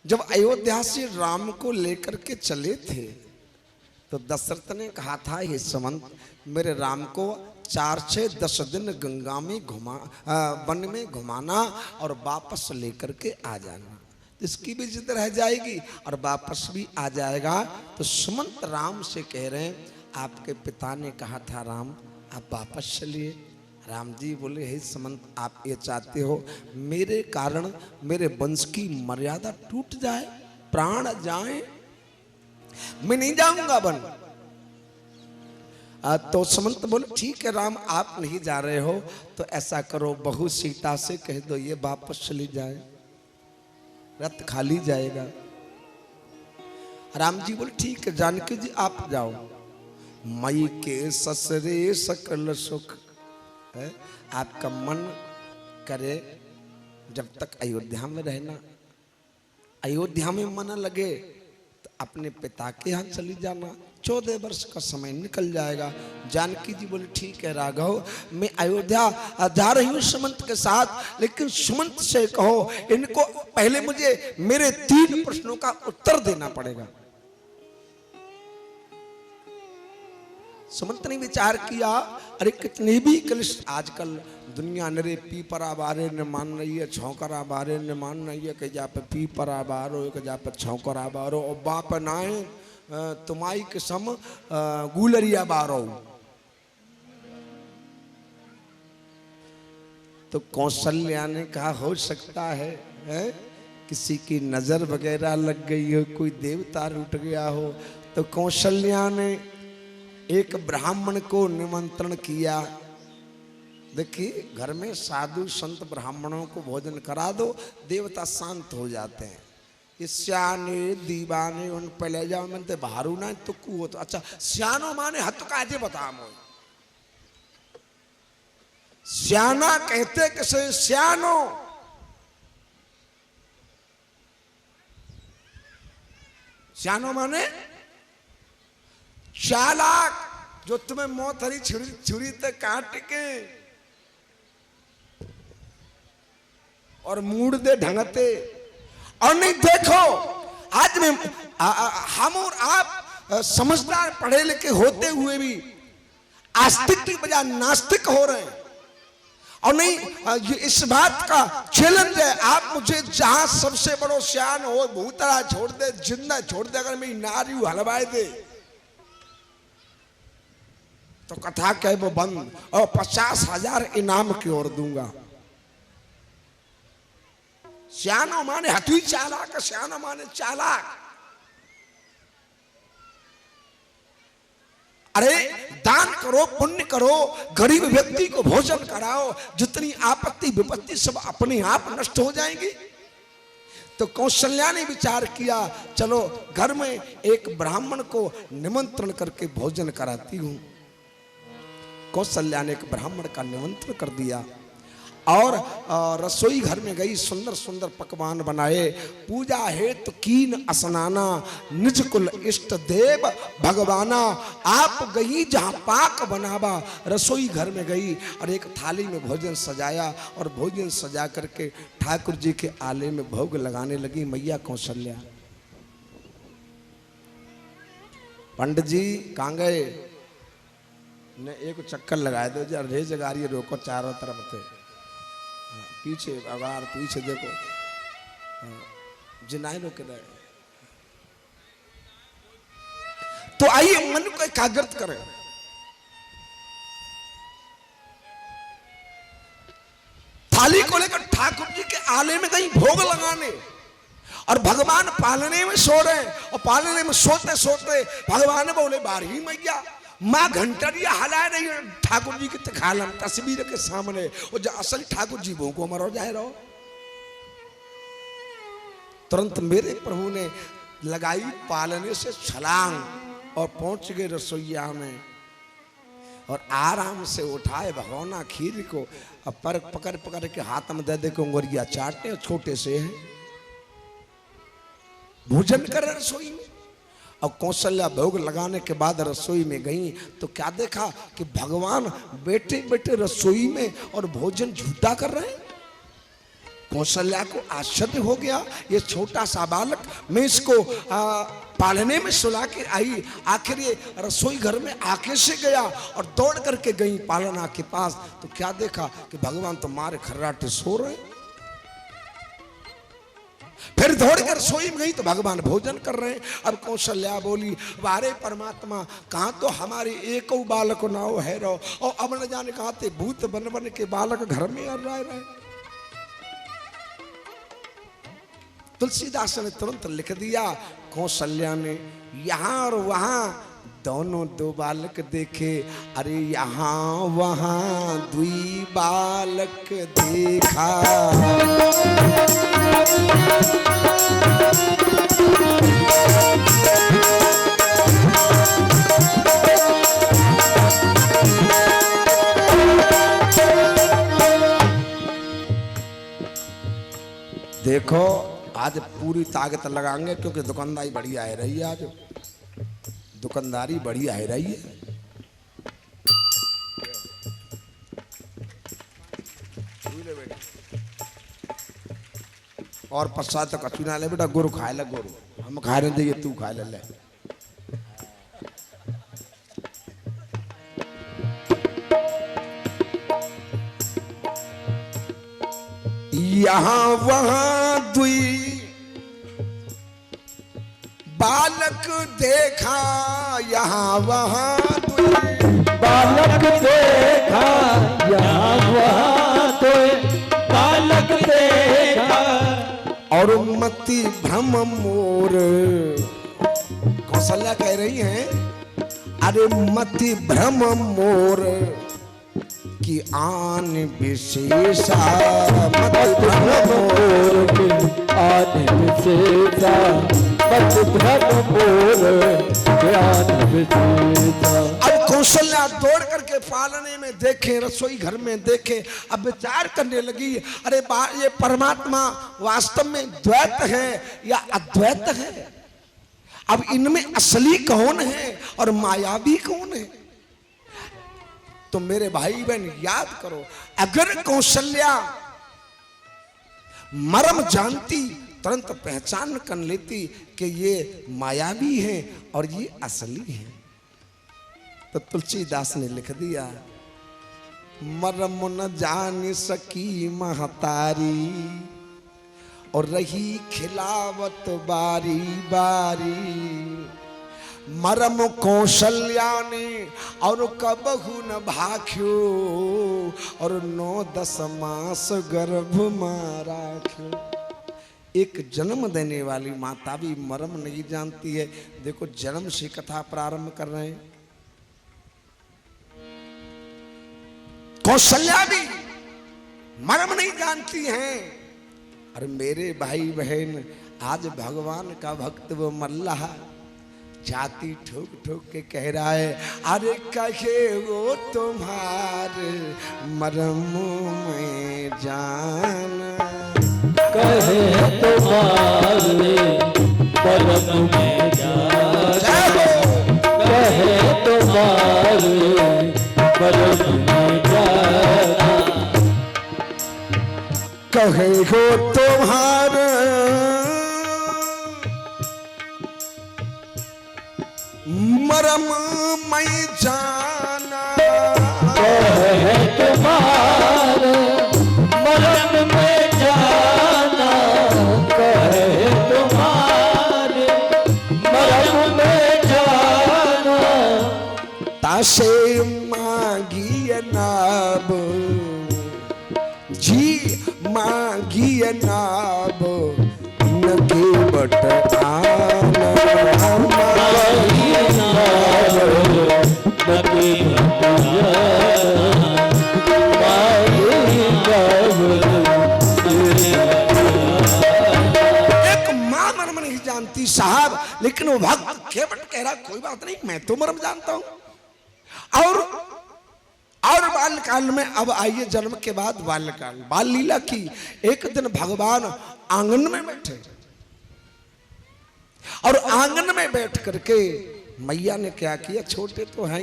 जब अयोध्या से राम को लेकर के चले थे तो दशरथ ने कहा था, हे सुमंत, मेरे राम को 4-6-10 दिन गंगा में वन में घुमाना और वापस लेकर के आ जाना। इसकी भी जिद रह जाएगी और वापस भी आ जाएगा। तो सुमंत राम से कह रहे हैं, आपके पिता ने कहा था राम आप वापस चलिए। राम जी बोले, हे सुमंत, आप ये चाहते हो मेरे कारण मेरे वंश की मर्यादा टूट जाए, प्राण जाए? मैं नहीं जाऊंगा वन। तो सुमंत बोले, ठीक है राम, आप नहीं जा रहे हो तो ऐसा करो, बहू सीता से कह दो ये वापस चली जाए, रथ खाली जाएगा। राम जी बोले, ठीक है जानकी जी आप जाओ। मई के ससरे सकल सुख है, आपका मन करे जब तक अयोध्या में रहना, अयोध्या में मन लगे तो अपने पिता के यहाँ चली जाना, 14 वर्ष का समय निकल जाएगा। जानकी जी बोले, ठीक है राघव, मैं अयोध्या जा रही हूँ सुमंत के साथ, लेकिन सुमंत से कहो इनको पहले मुझे मेरे 3 प्रश्नों का उत्तर देना पड़ेगा। सुमंत ने विचार किया, अरे कितने भी क्लिष्ट आजकल दुनिया नरे पीपरा बारे न मान रही है, छौकरा बारे न मान रही है, कि जा पे पीपरा बारो कि जा पे छौकरा बारो, और बाप नाए तुम्हारी किस्म गुलरिया बारो। तो कौशल्या ने कहा, हो सकता है किसी की नजर वगैरह लग गई हो, कोई देवता रूठ गया हो। तो कौशल्या ने एक ब्राह्मण को निमंत्रण किया। देखिए, घर में साधु संत ब्राह्मणों को भोजन करा दो, देवता शांत हो जाते हैं। सियाने दीवाने उन पहले जाओ मनते भारू ना तो कुओ तो अच्छा सियानो माने हत काजे बता मो, सियाना कहते किसे सियानो, सियानो माने चालाक, जो तुम्हें मौत हरी छुरी तक काट के और मूड दे ढंगते। और नहीं देखो, आज में हम और आप समझदार पढ़े लिखे होते हुए भी आस्तिक की बजाय नास्तिक हो रहे हैं। और नहीं, इस बात का चैलेंज है, आप मुझे जहां सबसे बड़ो सियान हो भूतरा छोड़ दे, जिंदा छोड़ दे, अगर मेरी नारी हलवाए दे तो कथा कहे वो बंद, और 50,000 इनाम की ओर दूंगा। सियानो माने हथुई चालाक, सियानो माने चालाक। अरे दान करो, पुण्य करो, गरीब व्यक्ति को भोजन कराओ, जितनी आपत्ति विपत्ति सब अपने आप नष्ट हो जाएंगी। तो कौशल्या ने विचार किया, चलो घर में एक ब्राह्मण को निमंत्रण करके भोजन कराती हूं। कौशल्या ने एक ब्राह्मण का निमंत्रण कर दिया और रसोई घर में गई, सुंदर सुंदर पकवान बनाए, पूजा हेतु कीन स्नाना, निज कुल इष्ट देव भगवाना, आप गई जहां पाक बनावा। रसोई घर में गई और एक थाली में भोजन सजाया और भोजन सजा करके ठाकुर जी के आले में भोग लगाने लगी मैया कौशल्या। पंडित जी कहाँ गए? ने एक चक्कर लगाए दो जरा, रेज गाड़ी रोको चारों तरफ थे, पीछे अगार पीछे देखो, जिनाई रोके रहे। तो आइए मन को एकाग्रत करें। थाली को लेकर ठाकुर जी के आले में कहीं भोग लगाने, और भगवान पालने में सो रहे, और पालने में सोते सोते भगवान बोले, बारही मैया माँ घंटरिया हला रही है ठाकुर जी के खालम तस्वीर के सामने, और जो असल ठाकुर जी वो को मरो जाए रहो। तुरंत मेरे प्रभु ने लगाई पालने से छलांग और पहुंच गए रसोईया में, और आराम से उठाए भगवाना खीर को, और पर पकड़ पकड़ के हाथ में दे दे के उंगलियां चाटने, छोटे से हैं भोजन कर रसोई में। और कौशल्या भोग लगाने के बाद रसोई में गई तो क्या देखा कि भगवान बैठे बैठे रसोई में और भोजन झूठा कर रहे हैं। कौशल्या को आश्चर्य हो गया, ये छोटा सा बालक, मैं इसको पालने में सुला के आई, आखिर ये रसोई घर में आके से गया और दौड़ करके गई पालना के पास, तो क्या देखा कि भगवान तो मारे खर्राटे सो रहे। फिर दौड़कर रसोई में गई तो भगवान भोजन कर रहे हैं। अब कौशल्या बोली, वारे परमात्मा, कहाँ तो हमारे एक बालक नाव है रो, और अब न जाने कहा थे भूत बन बन के बालक घर में आ रहे। तुलसीदास ने तुरंत लिख दिया, कौशल्या ने यहाँ और वहां दोनों दो बालक देखे, अरे यहाँ वहां दुई बालक देखा। देखो आज पूरी ताकत लगाएंगे क्योंकि दुकानदारी बढ़िया है रही है, आज दुकानदारी बढ़िया है रही है। और पश्चात तक कचू ना ले बेटा, गुरु खाए ले, गुरु हम खा रहे थे, तू खा ले। यहाँ वहां दुई बालक देखा, यहाँ वहां दुई बालक देखा, यहाँ वहां दुई बालक देखा, और मति भ्रम मोर। कौशल्या कह रही हैं, अरे मति भ्रम मोर की आन विशेषा, मति भ्रम मोर की आन विशेषा, मति भ्रम मोर की आन विशेषा। अब कौशल्या दौड़ करके पालने में देखे, रसोई घर में देखे, अब विचार करने लगी, अरे ये परमात्मा वास्तव में द्वैत है या अद्वैत है? अब इनमें असली कौन है और मायावी कौन है? तो मेरे भाई बहन याद करो, अगर कौशल्या मर्म जानती, तुरंत पहचान कर लेती कि ये मायावी है और ये असली है। तो तुलसीदास ने लिख दिया, मर्म न जान सकी महतारी और रही खिलावत बारी बारी, मरम कौशल्या ने और कबहू न भाख्यो और 9-10 मास गर्भ में राख्यो। एक जन्म देने वाली माता भी मर्म नहीं जानती है। देखो जन्म से कथा प्रारंभ कर रहे हैं। कौशल्या भी मर्म नहीं जानती हैं। और मेरे भाई बहन, आज भगवान का भक्त वो मल्लाह जाति ठोक ठोक के कह रहा है, अरे कहे वो तुम्हारे मर्म में जाना, कहे तुम्हारे मर्म में जाना, कहे तुम्हारे मर्म में जाना, कहे हो तुम्हारे मरम में जाना, कहे तुम्हारे मरम में जाना, कहे तुम्हारे मरम में जाना, तासे मांगी नाब जी, मांगी नाब नगे बट आना, एक मां मर्म नहीं जानती साहब, लेकिन वो भक्त केवट कह रहा कोई बात नहीं, मैं तो मर्म जानता हूं। और बाल्यकाल में, अब आइए जन्म के बाद बाल्यकाल, बाल लीला की। एक दिन भगवान आंगन में बैठे और आंगन में बैठ करके मैया ने क्या किया, छोटे तो हैं